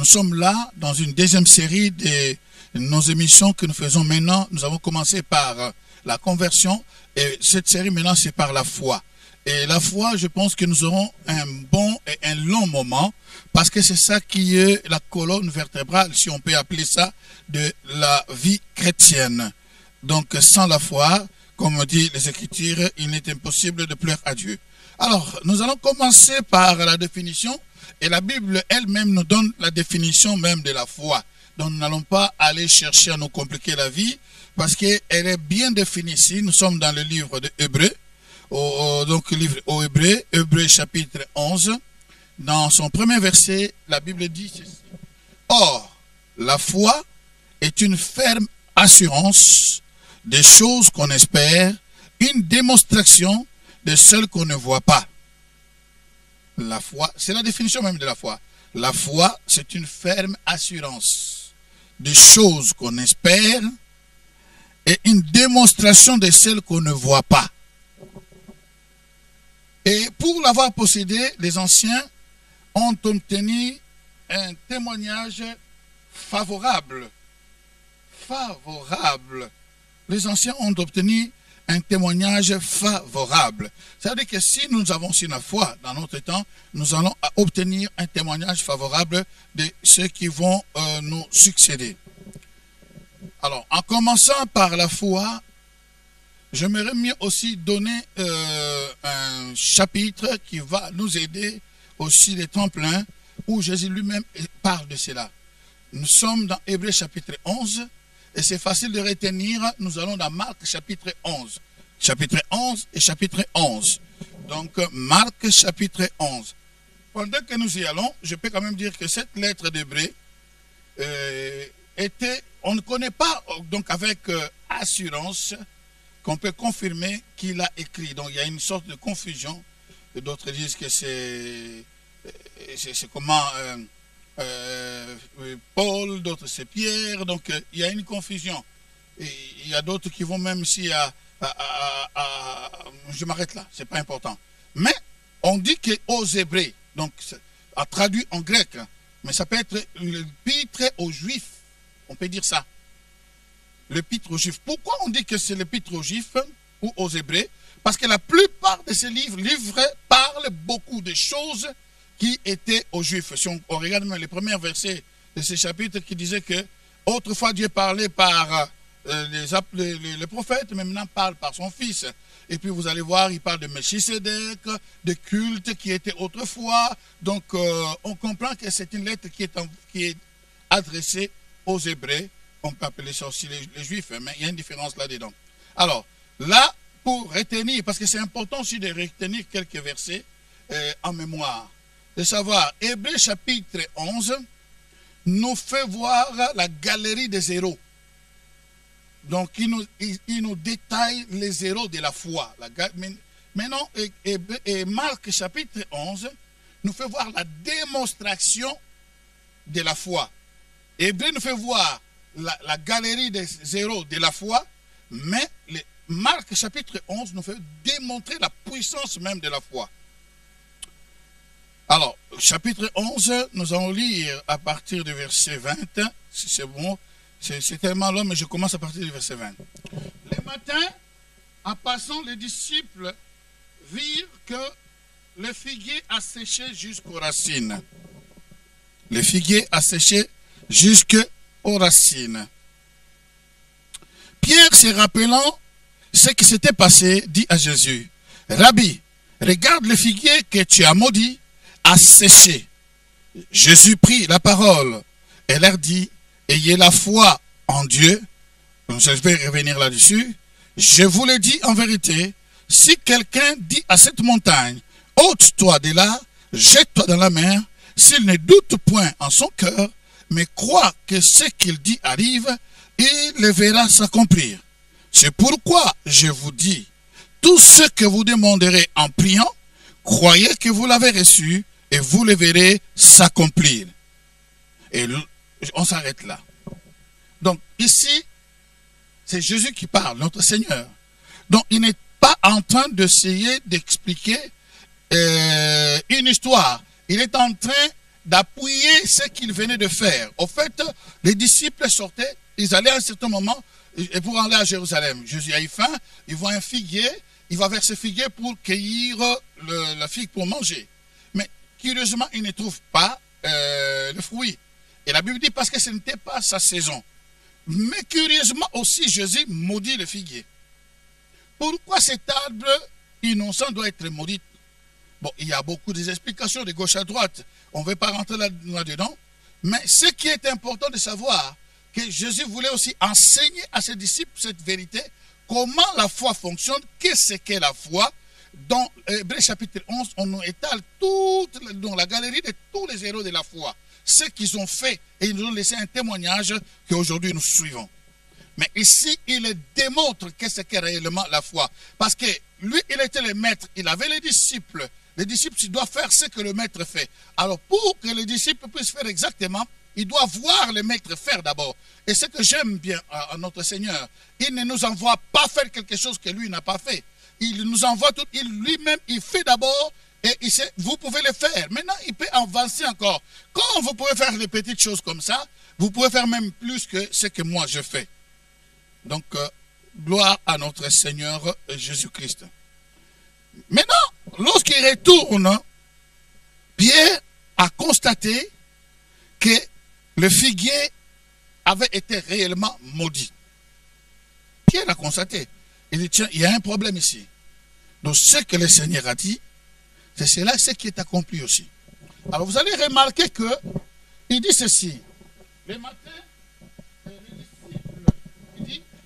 Nous sommes là dans une deuxième série de nos émissions que nous faisons maintenant. Nous avons commencé par la conversion et cette série maintenant c'est par la foi. Et la foi, je pense que nous aurons un bon et un long moment parce que c'est ça qui est la colonne vertébrale, si on peut appeler ça, de la vie chrétienne. Donc sans la foi, comme dit les Écritures, il est impossible de plaire à Dieu. Alors, nous allons commencer par la définition. Et la Bible elle-même nous donne la définition même de la foi. Donc nous n'allons pas aller chercher à nous compliquer la vie parce qu'elle est bien définie ici. Nous sommes dans le livre de Hébreux. Donc le livre aux Hébreux, Hébreux chapitre 11. Dans son premier verset, la Bible dit ceci. Or, la foi est une ferme assurance des choses qu'on espère, une démonstration de celles qu'on ne voit pas. La foi, c'est la définition même de la foi. La foi, c'est une ferme assurance des choses qu'on espère et une démonstration de celles qu'on ne voit pas. Et pour l'avoir possédé, les anciens ont obtenu un témoignage favorable. Les anciens ont obtenu un témoignage favorable. C'est-à-dire que si nous avons la foi dans notre temps, nous allons obtenir un témoignage favorable de ceux qui vont nous succéder. Alors, en commençant par la foi, j'aimerais mieux aussi donner un chapitre qui va nous aider aussi les temps pleins, où Jésus lui-même parle de cela. Nous sommes dans Hébreux chapitre 11, et c'est facile de retenir, nous allons dans Marc chapitre 11. Chapitre 11 et chapitre 11. Donc, Marc chapitre 11. Pendant que nous y allons, je peux quand même dire que cette lettre d'Hébreux on ne connaît pas donc avec assurance qu'on peut confirmer qu'il a écrit. Donc, il y a une sorte de confusion. D'autres disent que c'est comment... Paul, d'autres c'est Pierre, donc il y a une confusion. Et il y a d'autres qui vont même ici je m'arrête là, c'est pas important. Mais on dit que aux Hébreux, donc a traduit en grec, mais ça peut être l'épître aux Juifs, on peut dire ça. L'épître aux Juifs. Pourquoi on dit que c'est l'épître aux Juifs ou aux Hébreux? Parce que la plupart de ces livres parlent beaucoup de choses qui étaient aux Juifs. Si on regarde même les premiers versets de ce chapitre qui disaient que autrefois Dieu parlait par les prophètes, mais maintenant parle par son Fils. Et puis vous allez voir, il parle de Melchisédek, de culte qui était autrefois. Donc on comprend que c'est une lettre qui est adressée aux Hébreux. On peut appeler ça aussi les Juifs, mais il y a une différence là-dedans. Alors, là, pour retenir, parce que c'est important aussi de retenir quelques versets en mémoire, de savoir, Hébreux chapitre 11 nous fait voir la galerie des héros. Donc, il nous détaille les héros de la foi. Maintenant, et Marc chapitre 11 nous fait voir la démonstration de la foi. Hébreux nous fait voir la galerie des héros de la foi, mais Marc chapitre 11 nous fait démontrer la puissance même de la foi. Alors, chapitre 11, nous allons lire à partir du verset 20, si c'est bon, c'est tellement long, mais je commence à partir du verset 20. Le matin, en passant, les disciples virent que le figuier a séché jusqu'aux racines. Le figuier a séché jusqu'aux racines. Pierre, se rappelant ce qui s'était passé, dit à Jésus, « Rabbi, regarde le figuier que tu as maudit, a séché. » Jésus prit la parole et leur dit, « Ayez la foi en Dieu. » Je vais revenir là-dessus. « Je vous le dis en vérité, si quelqu'un dit à cette montagne, « Ôte-toi de là, jette-toi dans la mer », s'il ne doute point en son cœur, mais croit que ce qu'il dit arrive, il le verra s'accomplir. C'est pourquoi je vous dis, tout ce que vous demanderez en priant, croyez que vous l'avez reçu et vous le verrez s'accomplir. Et on s'arrête là. Donc ici, c'est Jésus qui parle, notre Seigneur. Donc il n'est pas en train d'essayer d'expliquer une histoire. Il est en train d'appuyer ce qu'il venait de faire. Au fait, les disciples sortaient, ils allaient à un certain moment, et pour aller à Jérusalem. Jésus a eu faim, il voit un figuier, il va vers ce figuier pour cueillir la figue pour manger. Mais curieusement, il ne trouve pas le fruit. Et la Bible dit parce que ce n'était pas sa saison. Mais curieusement aussi, Jésus maudit le figuier. Pourquoi cet arbre innocent doit être maudit? Bon, il y a beaucoup d'explications de gauche à droite. On ne veut pas rentrer là-dedans. Mais ce qui est important de savoir, que Jésus voulait aussi enseigner à ses disciples cette vérité, comment la foi fonctionne, qu'est-ce qu'est la foi. Dans Hébreux chapitre 11, on nous étale dans la galerie de tous les héros de la foi. Ce qu'ils ont fait, et ils nous ont laissé un témoignage qu'aujourd'hui nous suivons. Mais ici, il démontre qu'est-ce qu'est réellement la foi. Parce que lui, il était le maître, il avait les disciples. Les disciples, ils doivent faire ce que le maître fait. Alors, pour que les disciples puissent faire exactement, ils doivent voir le maître faire d'abord. Et ce que j'aime bien à notre Seigneur, il ne nous envoie pas faire quelque chose que lui n'a pas fait. Il nous envoie tout, lui-même, il fait d'abord, et il sait, vous pouvez le faire. Maintenant, il peut avancer encore. Quand vous pouvez faire des petites choses comme ça, vous pouvez faire même plus que ce que moi je fais. Donc, gloire à notre Seigneur Jésus-Christ. Maintenant, lorsqu'il retourne, Pierre a constaté que le figuier avait été réellement maudit. Pierre a constaté. Il dit, tiens, il y a un problème ici. Donc, ce que le Seigneur a dit, c'est cela ce qui est accompli aussi. Alors, vous allez remarquer que il dit ceci. Le matin,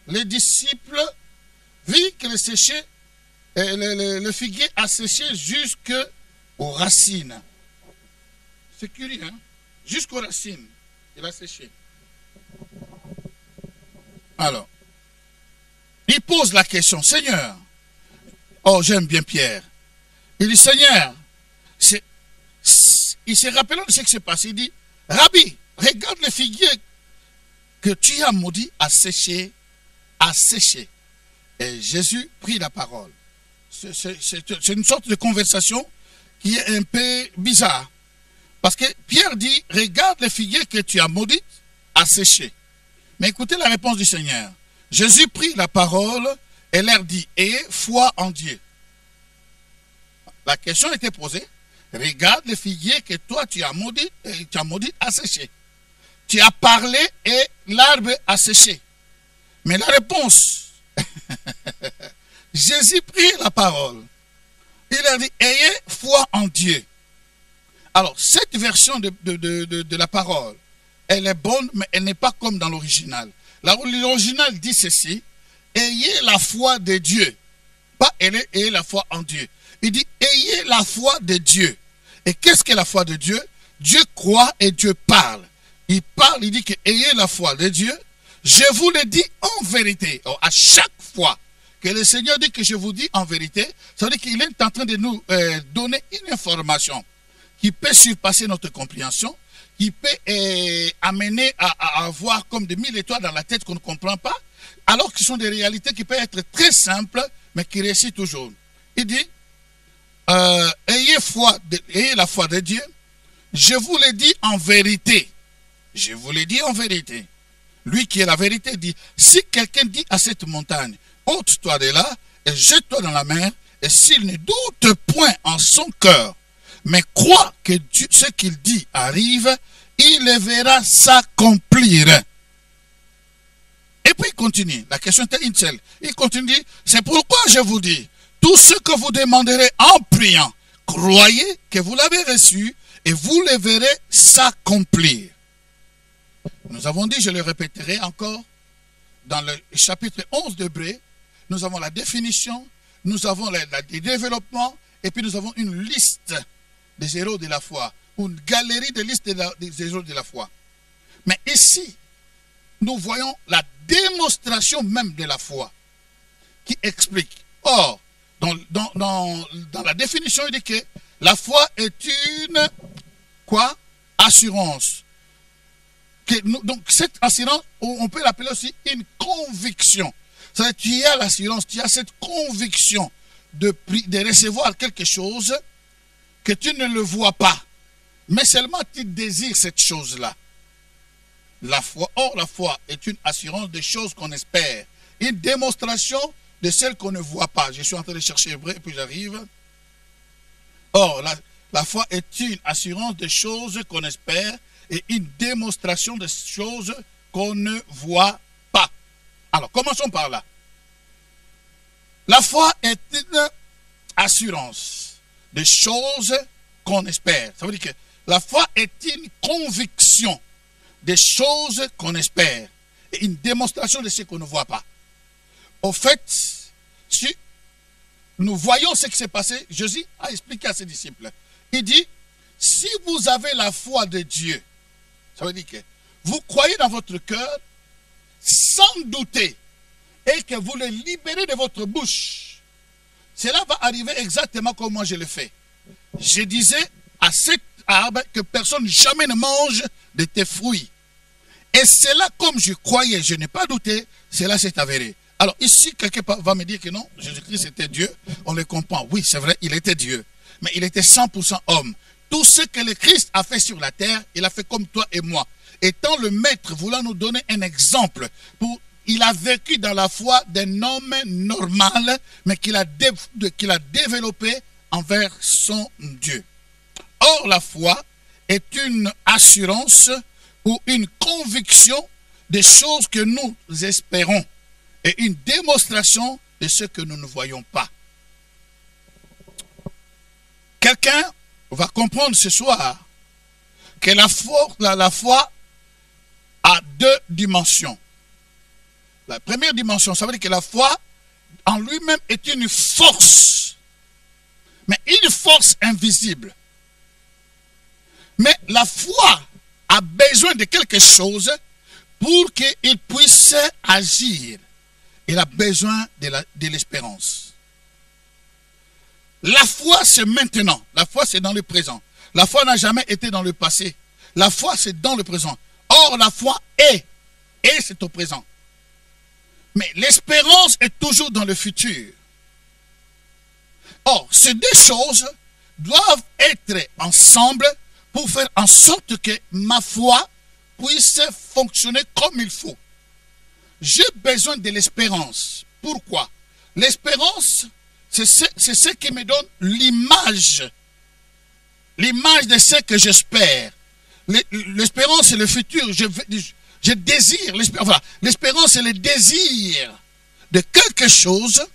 les disciples virent que le figuier a séché jusqu'aux racines. C'est curieux, hein? Jusqu'aux racines, il a séché. Alors, il pose la question, Seigneur, oh j'aime bien Pierre, il dit Seigneur, il se rappelant de ce qui s'est passé, il dit, Rabbi, regarde le figuier que tu as maudit à sécher, à sécher. Et Jésus prit la parole. C'est une sorte de conversation qui est un peu bizarre. Parce que Pierre dit, regarde le figuier que tu as maudit à sécher. Mais écoutez la réponse du Seigneur. Jésus prit la parole et leur dit, ayez foi en Dieu. La question était posée, regarde le figuier que toi tu as maudit à sécher. Tu as parlé et l'arbre a séché. Mais la réponse, Jésus prit la parole. Il leur dit, ayez foi en Dieu. Alors, cette version de la parole, elle est bonne, mais elle n'est pas comme dans l'original. L'original dit ceci, ayez la foi de Dieu. Pas ayez la foi en Dieu. Il dit, ayez la foi de Dieu. Et qu'est-ce que la foi de Dieu? Dieu croit et Dieu parle. Il parle, il dit que ayez la foi de Dieu. Je vous le dis en vérité. Alors, à chaque fois que le Seigneur dit que je vous dis en vérité, ça veut dire qu'il est en train de nous donner une information qui peut surpasser notre compréhension, qui peut amener à avoir comme des mille étoiles dans la tête qu'on ne comprend pas, alors que ce sont des réalités qui peuvent être très simples, mais qui réussissent toujours. Il dit, ayez la foi de Dieu, je vous le dis en vérité. Je vous le dis en vérité. Lui qui est la vérité dit, si quelqu'un dit à cette montagne, ôte-toi de là et jette-toi dans la mer, et s'il ne doute point en son cœur, mais croit que Dieu, ce qu'il dit arrive, il le verra s'accomplir. Et puis il continue, la question était une seule. Il continue, c'est pourquoi je vous dis, tout ce que vous demanderez en priant, croyez que vous l'avez reçu et vous le verrez s'accomplir. Nous avons dit, je le répéterai encore, dans le chapitre 11 d'Hébreux, nous avons la définition, nous avons le développement, et puis nous avons une liste des héros de la foi, une galerie de listes des héros de la foi. Mais ici, nous voyons la démonstration même de la foi, qui explique. Or, dans la définition, il dit que la foi est une, quoi? Assurance. Donc cette assurance, on peut l'appeler aussi une conviction. C'est-à-dire tu as l'assurance, tu as cette conviction de recevoir quelque chose que tu ne le vois pas. mais seulement tu désires cette chose-là. La foi, or la foi est une assurance des choses qu'on espère, une démonstration de celles qu'on ne voit pas. Je suis en train de chercher hébreu et puis j'arrive. Or, la foi est une assurance des choses qu'on espère et une démonstration des choses qu'on ne voit pas. Alors, commençons par là. La foi est une assurance des choses qu'on espère. Ça veut dire que la foi est une conviction des choses qu'on espère et une démonstration de ce qu'on ne voit pas. Au fait, si nous voyons ce qui s'est passé, Jésus a expliqué à ses disciples. Il dit, si vous avez la foi de Dieu, ça veut dire que vous croyez dans votre cœur sans douter et que vous le libérez de votre bouche, cela va arriver exactement comme moi je le fais. Je disais à cet arbre que personne jamais ne mange de tes fruits. Et c'est là, comme je croyais, je n'ai pas douté, cela s'est avéré. Alors ici, quelqu'un va me dire que non, Jésus-Christ était Dieu. On le comprend. Oui, c'est vrai, il était Dieu. Mais il était 100% homme. Tout ce que le Christ a fait sur la terre, il a fait comme toi et moi. Étant le maître, voulant nous donner un exemple, il a vécu dans la foi d'un homme normal, mais qu'il a développé envers son Dieu. Or, la foi est une assurance ou une conviction des choses que nous espérons et une démonstration de ce que nous ne voyons pas. Quelqu'un va comprendre ce soir que la foi a deux dimensions. La première dimension, ça veut dire que la foi en lui-même est une force, mais une force invisible. Mais la foi a besoin de quelque chose pour qu'il puisse agir. Il a besoin de l'espérance. La foi, c'est maintenant. La foi, c'est dans le présent. La foi n'a jamais été dans le passé. La foi, c'est dans le présent. Or, la foi est. Et c'est au présent. Mais l'espérance est toujours dans le futur. Or, ces deux choses doivent être ensemble pour faire en sorte que ma foi puisse fonctionner comme il faut. J'ai besoin de l'espérance. Pourquoi? L'espérance, c'est ce qui me donne l'image. L'image de ce que j'espère. L'espérance, c'est le futur. Je désire. Voilà. L'espérance, c'est le désir de quelque chose.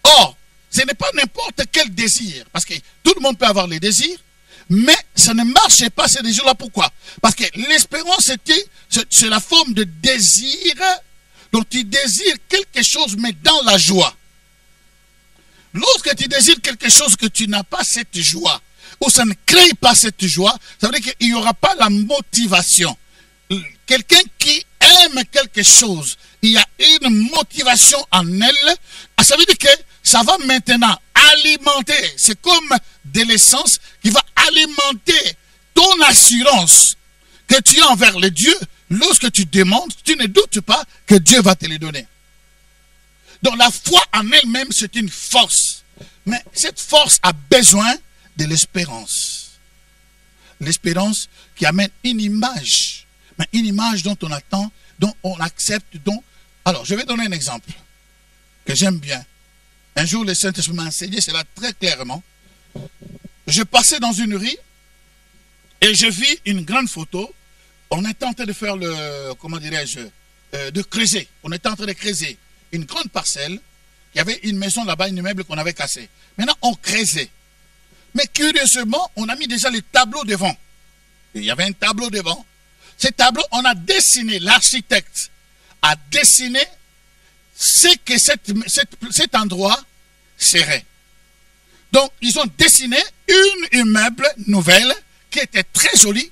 Or, ce n'est pas n'importe quel désir. Parce que tout le monde peut avoir les désirs. Mais ça ne marchait pas ces désirs-là. Pourquoi? Parce que l'espérance, c'est la forme de désir. Donc tu désires quelque chose, mais dans la joie. Lorsque tu désires quelque chose que tu n'as pas cette joie, ou ça ne crée pas cette joie, ça veut dire qu'il n'y aura pas la motivation. Quelqu'un qui aime quelque chose, il y a une motivation en elle, ça veut dire que ça va maintenant alimenter, c'est comme de l'essence qui va alimenter ton assurance que tu as envers le Dieu. Lorsque tu demandes, tu ne doutes pas que Dieu va te les donner. Donc la foi en elle-même, c'est une force. Mais cette force a besoin de l'espérance. L'espérance qui amène une image. Mais une image dont on attend, dont on accepte, dont... Alors, je vais donner un exemple que j'aime bien. Un jour, le Saint-Esprit m'a enseigné cela très clairement. Je passais dans une rue et je vis une grande photo. On était en train de faire comment dirais-je, de creuser. On était en train de creuser une grande parcelle. Il y avait une maison là-bas, un immeuble qu'on avait cassé. Maintenant, on creusait. Mais curieusement, on a mis déjà les tableaux devant. Il y avait un tableau devant. Ces tableaux, on a dessiné, l'architecte a dessiné ce que cet endroit serait. Donc, ils ont dessiné une immeuble nouvelle qui était très jolie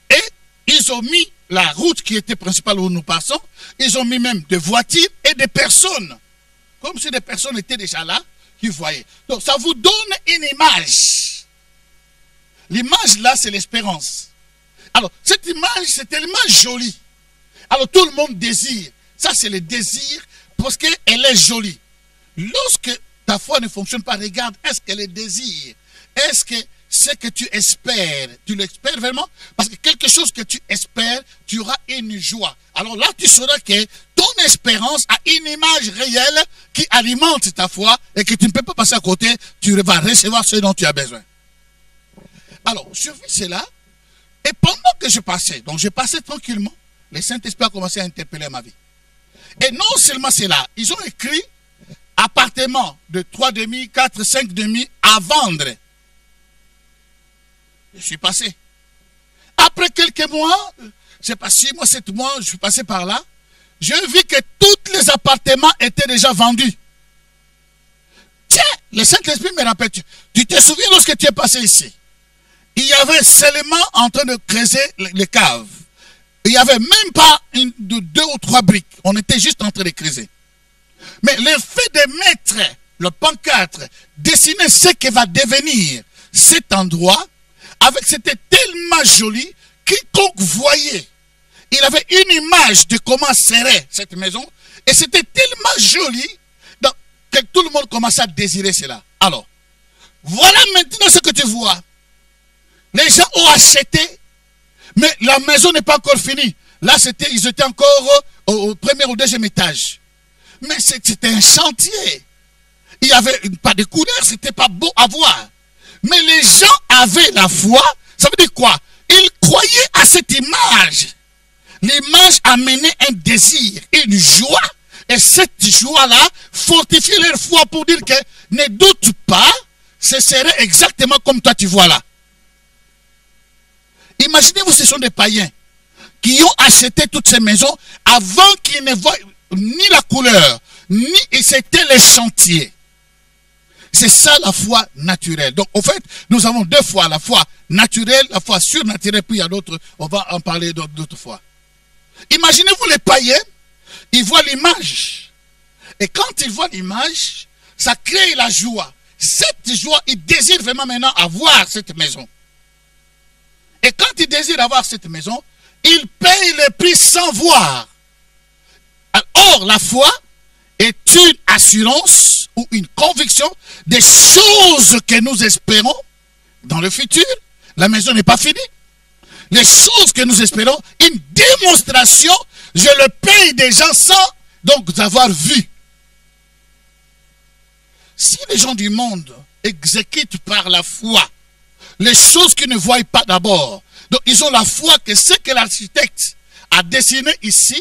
et ils ont mis la route qui était principale où nous passons, ils ont mis même des voitures et des personnes. Comme si des personnes étaient déjà là, qui voyaient. Donc ça vous donne une image. L'image là, c'est l'espérance. Alors, cette image, c'est tellement jolie. Alors tout le monde désire. Ça, c'est le désir parce qu'elle est jolie. Lorsque ta foi ne fonctionne pas, regarde, est-ce qu'elle est désir? Est-ce que ce que tu espères. Tu l'espères vraiment? Parce que quelque chose que tu espères, tu auras une joie. Alors là, tu sauras que ton espérance a une image réelle qui alimente ta foi et que tu ne peux pas passer à côté. Tu vas recevoir ce dont tu as besoin. Alors, je vis cela. Et pendant que je passais, donc je passais tranquillement, le Saint-Esprit a commencé à interpeller ma vie. Et non seulement cela, ils ont écrit appartement de 3,5, 4, 5,5 à vendre. Je suis passé. Après quelques mois, je sais pas 6 mois, 7 mois, je suis passé par là. J'ai vu que tous les appartements étaient déjà vendus. Tiens, le Saint-Esprit me rappelle, tu te souviens lorsque tu es passé ici? Il y avait seulement en train de creuser les caves. Il n'y avait même pas 2 ou 3 briques. On était juste en train de creuser. Mais le fait de mettre le pancarte, dessiner ce qui va devenir cet endroit, avec c'était tellement joli, quiconque voyait, il avait une image de comment serait cette maison, et c'était tellement joli que tout le monde commençait à désirer cela. Alors, voilà maintenant ce que tu vois. Les gens ont acheté, mais la maison n'est pas encore finie. Là, ils étaient encore au premier ou deuxième étage. Mais c'était un chantier. Il n'y avait pas de couleur, c'était pas beau à voir. Mais les gens avaient la foi. Ça veut dire quoi? Ils croyaient à cette image. L'image amenait un désir, une joie. Et cette joie-là fortifiait leur foi pour dire que ne doute pas, ce serait exactement comme toi tu vois là. Imaginez-vous, ce sont des païens qui ont acheté toutes ces maisons avant qu'ils ne voient ni la couleur, ni c'était les chantiers. C'est ça la foi naturelle. Donc, au fait, nous avons 2 fois, la foi naturelle, la foi surnaturelle, puis il y a d'autres, on va en parler d'autres fois. Imaginez-vous les païens, ils voient l'image. Et quand ils voient l'image, ça crée la joie. Cette joie, ils désirent vraiment maintenant avoir cette maison. Et quand ils désirent avoir cette maison, ils payent le prix sans voir. Or, la foi est une assurance ou une conviction des choses que nous espérons dans le futur. La maison n'est pas finie. Les choses que nous espérons, une démonstration, je le paye des gens sans donc avoir vu. Si les gens du monde exécutent par la foi les choses qu'ils ne voient pas d'abord, donc ils ont la foi que ce que l'architecte a dessiné ici,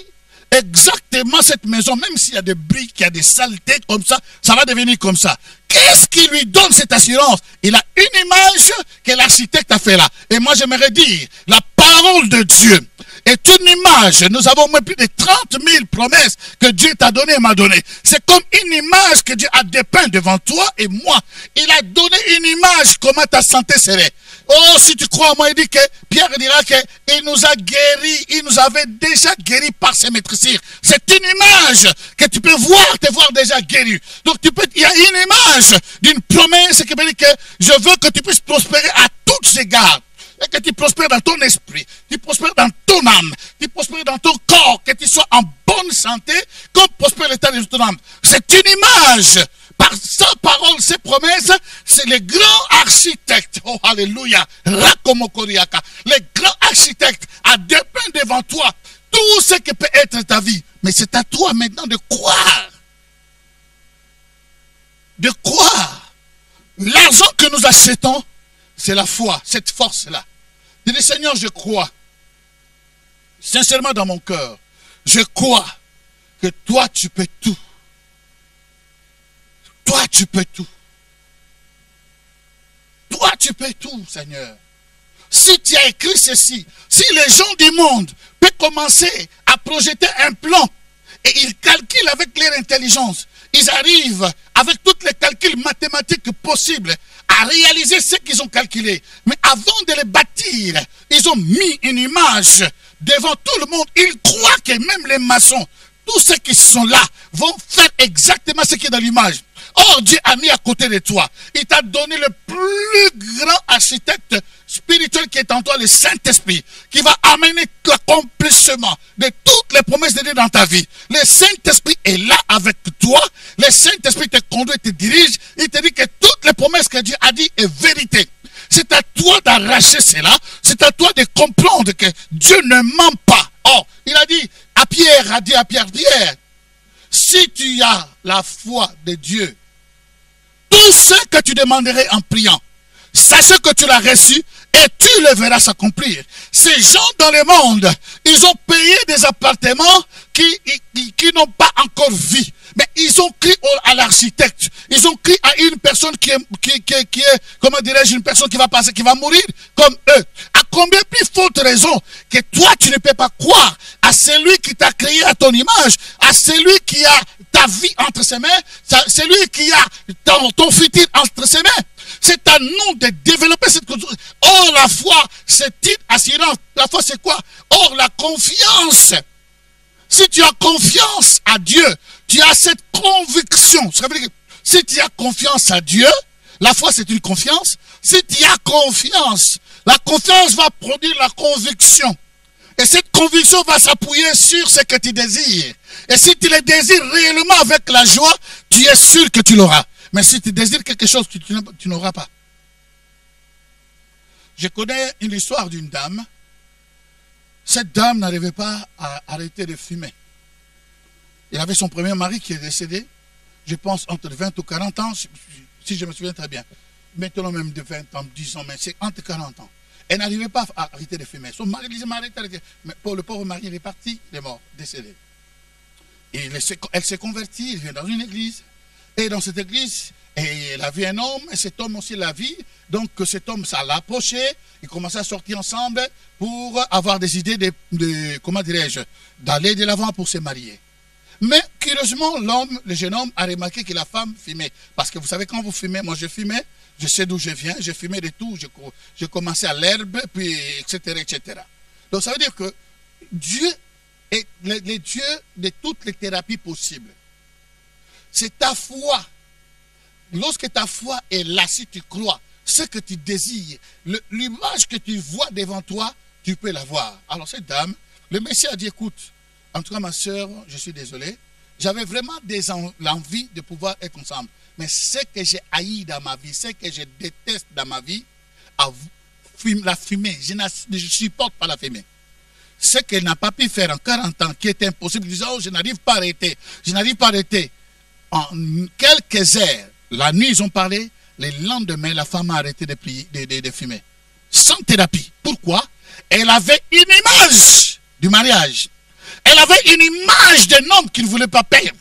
exactement cette maison, même s'il y a des briques, il y a des saletés comme ça, ça va devenir comme ça. Qu'est-ce qui lui donne cette assurance? Il a une image que l'architecte a fait là. Et moi j'aimerais dire, la parole de Dieu est une image. Nous avons moins plus de 30 000 promesses que Dieu t'a donné et m'a donné. C'est comme une image que Dieu a dépeint devant toi et moi. Il a donné une image comment ta santé serait. Oh, si tu crois en moi, il dit que Pierre dira qu'il nous a guéris, il nous avait déjà guéris par ses maîtresses. C'est une image que tu peux voir, te voir déjà guéri. Donc il y a une image d'une promesse qui veut dire que je veux que tu puisses prospérer à tous égards. Et que tu prospères dans ton esprit, tu prospères dans ton âme, tu prospères dans ton corps, que tu sois en bonne santé, comme prospère l'état de ton âme. C'est une image. Par sa parole, ses promesses, c'est le grand architecte. Oh, alléluia. Rakomokoriaka. Le grand architecte a dépeint devant toi tout ce qui peut être ta vie. Mais c'est à toi maintenant de croire. De croire. L'argent que nous achetons, c'est la foi, cette force-là. Je dis, Seigneur, je crois. Sincèrement dans mon cœur, je crois que toi, tu peux tout. Toi, tu peux tout. Toi, tu peux tout, Seigneur. Si tu as écrit ceci, si les gens du monde peuvent commencer à projeter un plan et ils calculent avec leur intelligence, ils arrivent avec tous les calculs mathématiques possibles à réaliser ce qu'ils ont calculé. Mais avant de les bâtir, ils ont mis une image devant tout le monde. Ils croient que même les maçons, tous ceux qui sont là, vont faire exactement ce qui est dans l'image. Or, Dieu a mis à côté de toi. Il t'a donné le plus grand architecte spirituel qui est en toi, le Saint-Esprit, qui va amener l'accomplissement de toutes les promesses de Dieu dans ta vie. Le Saint-Esprit est là avec toi. Le Saint-Esprit te conduit, te dirige. Il te dit que toutes les promesses que Dieu a dit est vérité. C'est à d'arracher cela. C'est à toi de comprendre que Dieu ne ment pas. Or, il a dit à Pierre, Pierre, si tu as la foi de Dieu, tout ce que tu demanderais en priant, sachez que tu l'as reçu et tu le verras s'accomplir. Ces gens dans le monde, ils ont payé des appartements qui n'ont pas encore vu. Mais ils ont crié à l'architecte. Ils ont crié à une personne qui est comment dirais-je, une personne qui va passer, qui va mourir comme eux. À combien plus forte raison que toi, tu ne peux pas croire à celui qui t'a créé à ton image, à celui qui a ta vie entre ses mains, celui qui a ton futur entre ses mains. C'est à nous de développer cette culture. Or, la foi, c'est une assurance. La foi, c'est quoi? Or, la confiance. Si tu as confiance à Dieu, tu as cette conviction. Ça veut dire que si tu as confiance à Dieu, la foi, c'est une confiance. Si tu as confiance, la confiance va produire la conviction. Et cette conviction va s'appuyer sur ce que tu désires. Et si tu le désires réellement avec la joie, tu es sûr que tu l'auras. Mais si tu désires quelque chose, tu n'auras pas. Je connais une histoire d'une dame. Cette dame n'arrivait pas à arrêter de fumer. Elle avait son premier mari qui est décédé, je pense entre 20 ou 40 ans, si je me souviens très bien. Maintenant même de 20 ans, 10 ans, mais c'est entre 40 ans. Elle n'arrivait pas à arrêter de fumer. Son mari disait, arrête. Mais pour le pauvre mari, il est parti, il est mort, décédé. Et elle s'est convertie, elle vient dans une église. Et dans cette église, elle a vu un homme, et cet homme aussi l'a vu. Donc cet homme, ça l'a approché. Ils commençaient à sortir ensemble pour avoir des idées comment dirais-je, d'aller de l'avant pour se marier. Mais curieusement, le jeune homme a remarqué que la femme fumait. Parce que vous savez, quand vous fumez, moi je fumais, je sais d'où je viens, je fumais de tout, je commençais à l'herbe, puis etc., etc. Donc ça veut dire que Dieu est le Dieu de toutes les thérapies possibles. C'est ta foi. Lorsque ta foi est là, si tu crois, ce que tu désires, l'image que tu vois devant toi, tu peux la voir. Alors cette dame, le Messie a dit, écoute, en tout cas ma soeur, je suis désolé, j'avais vraiment l'envie de pouvoir être ensemble. Mais ce que j'ai haï dans ma vie, ce que je déteste dans ma vie, la fumée, je ne supporte pas la fumée. Ce qu'elle n'a pas pu faire en 40 ans, qui est impossible, disant, oh, je n'arrive pas à arrêter, je n'arrive pas à arrêter. En quelques heures, la nuit, ils ont parlé, le lendemain, la femme a arrêté de fumer. Sans thérapie. Pourquoi? Elle avait une image du mariage. Elle avait une image d'un homme qu'il ne voulait pas perdre.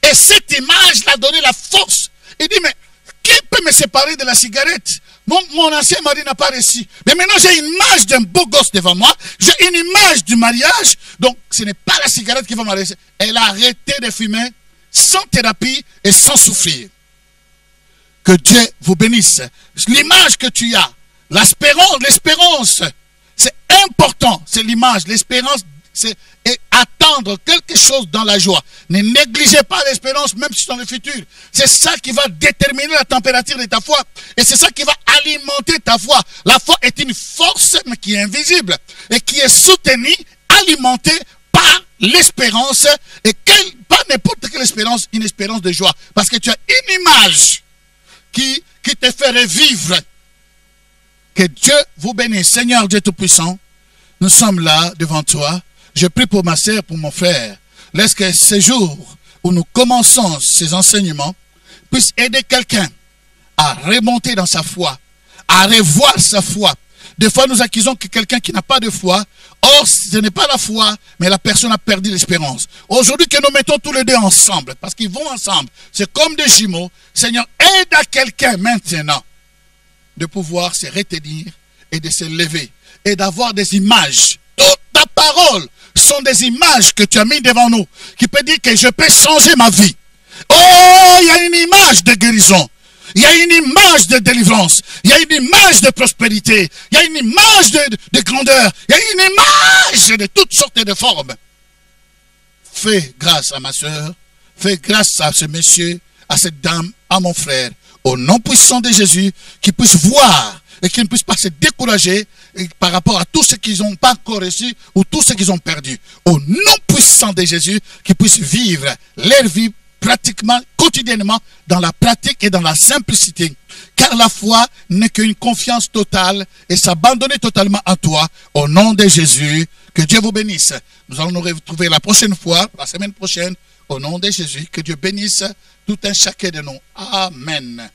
Et cette image l'a donné la force. Il dit, mais qui peut me séparer de la cigarette? Mon ancien mari n'a pas réussi. Mais maintenant, j'ai une image d'un beau gosse devant moi. J'ai une image du mariage. Donc, ce n'est pas la cigarette qui va m'arrêter. Elle a arrêté de fumer sans thérapie et sans souffrir. Que Dieu vous bénisse. L'image que tu as, l'espérance, c'est important. C'est l'image, l'espérance, c'est attendre quelque chose dans la joie. Ne négligez pas l'espérance, même si c'est dans le futur. C'est ça qui va déterminer la température de ta foi. Et c'est ça qui va alimenter ta foi. La foi est une force mais qui est invisible et qui est soutenue, alimentée par l'espérance. Et pas n'importe quelle espérance, une espérance de joie. Parce que tu as une image qui te fait revivre. Que Dieu vous bénisse. Seigneur Dieu Tout-Puissant, nous sommes là devant toi. Je prie pour ma sœur, pour mon frère. Laisse que ces jours où nous commençons ces enseignements puissent aider quelqu'un à remonter dans sa foi, à revoir sa foi. Des fois, nous accusons que quelqu'un qui n'a pas de foi, or, ce n'est pas la foi, mais la personne a perdu l'espérance. Aujourd'hui, que nous mettons tous les deux ensemble, parce qu'ils vont ensemble, c'est comme des jumeaux. Seigneur, aide à quelqu'un maintenant de pouvoir se retenir et de se lever et d'avoir des images. Toute ta parole sont des images que tu as mis devant nous, qui peut dire que je peux changer ma vie. Oh, il y a une image de guérison. Il y a une image de délivrance. Il y a une image de prospérité. Il y a une image de grandeur. Il y a une image de toutes sortes de formes. Fais grâce à ma soeur. Fais grâce à ce monsieur, à cette dame, à mon frère. Au nom puissant de Jésus, qu'ils puissent voir et qu'ils ne puissent pas se décourager par rapport à tout ce qu'ils n'ont pas encore reçu ou tout ce qu'ils ont perdu. Au nom puissant de Jésus, qu'ils puissent vivre leur vie pratiquement, quotidiennement, dans la pratique et dans la simplicité. car la foi n'est qu'une confiance totale et s'abandonner totalement à toi. Au nom de Jésus, que Dieu vous bénisse. Nous allons nous retrouver la prochaine fois, la semaine prochaine. Au nom de Jésus, que Dieu bénisse tout un chacun de nous. Amen.